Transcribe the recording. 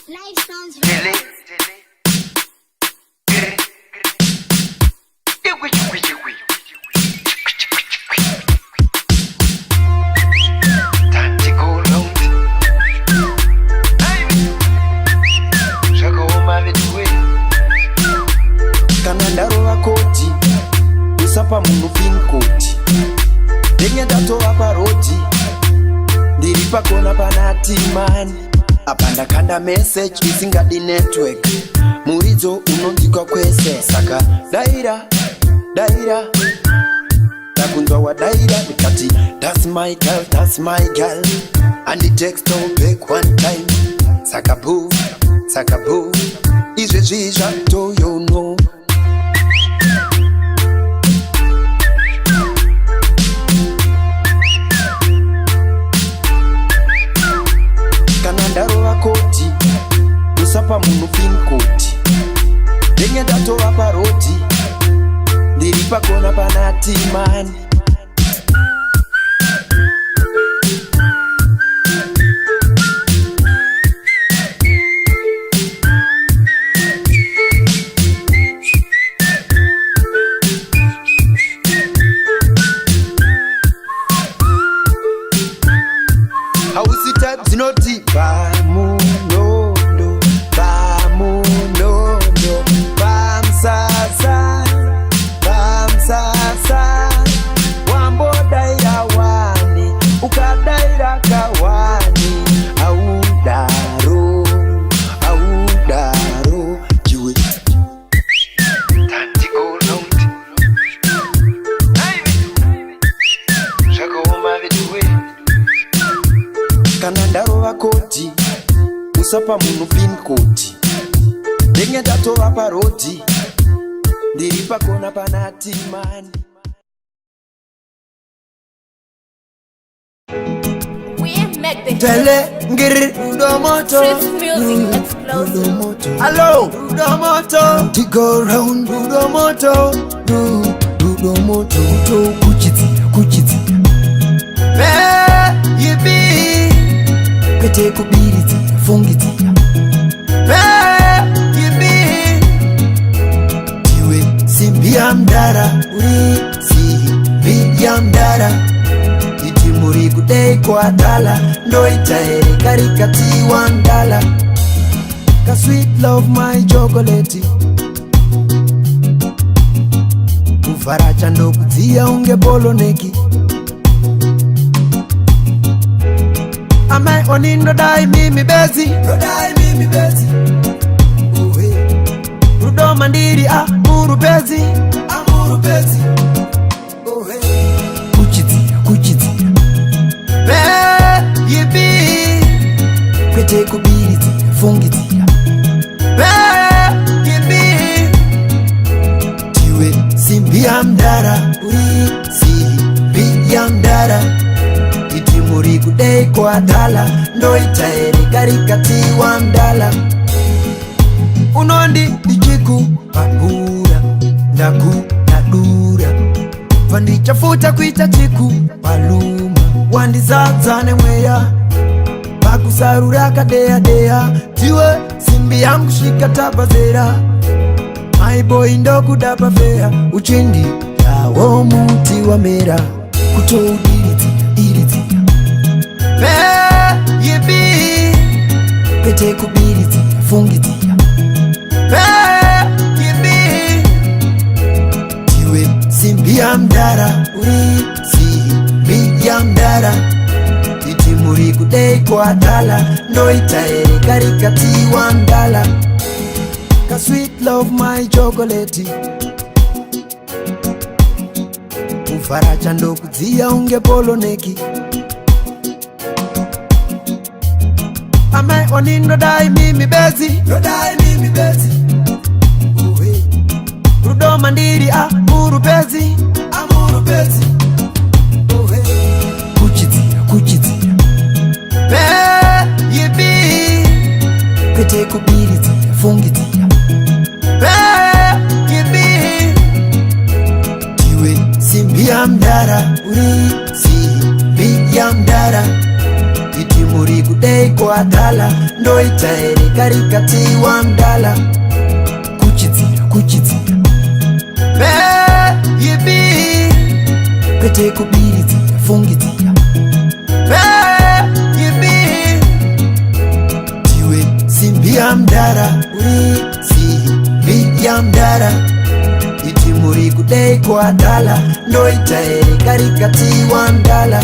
Life sounds real. Kanandaro wakoti usapa munu pin koti denye dato waparoti ndiripa kona panati man apanda kanda message isingadi network murizo unondikwa kwese saka daira nakunzwa wa daira nikati that's my girl and the text don't take one time saka boo izwe zizwa to you know kanandaro wakoti usapa munu pin koti denye dato waparoti ndiripa kona panati man hausi type zinoti bamunondo bamsasa wambo daira wani ukadaira kawani audaro jiwe tantiko lonti shako maviduwe kanandaro wakoti usapa munu pin koti denye dato waparoti ndiripa kona panati man Tele ngiri udomoto Hello udomoto to go round udomoto kuchiti yibi kete kubiriti fungiti yibi tiwe simbia mdara uri simbia mdara muri kudai kwa dala ndo itaere karikati wandala ka sweet love my chocolate kufaracha ndo kutia unge boloneki amai onindo dai mimi bezi rudo mandiri amuru bezi kuchiti yibi kwete kubiriti fungitia yibi tiwe simbia mdara uri simbia mdara iti muri kudai kwa dala ndo itaere karikati wa mdala unondi dichiku pangura ndaku nadura vandichafuta kuita chiku paluma wandizadzane mweya pakusarura kadea tiwe simbi yangu shika tabazera my boy ndokuda pafea uchindi yawo muti wa mera kutoudiritia yibi pete kubiritia fungitia yibi tiwe simbi ya mdara uri simbi ya mdara iti muri kudai kwa dala ndo itaere karikati wandala ka sweet love my chocolate ufaracha ndo kudzia unge poloneki amai onindo dai mimi bezi rudo mandiri amuru bezi kuchiti yibi pete kubiriti fungitia yibi tiwe simbi ya mdara uri simbi ya mdara iti muri kudai kwa dala ndoita ere karikati wa mdala kuchitsira baby kwete kubiridzira fungidzira baby tiwe simbi ya mdara uri simbi ya mdara iti muri kudai kwa dala ndoita ere karikati wa mdala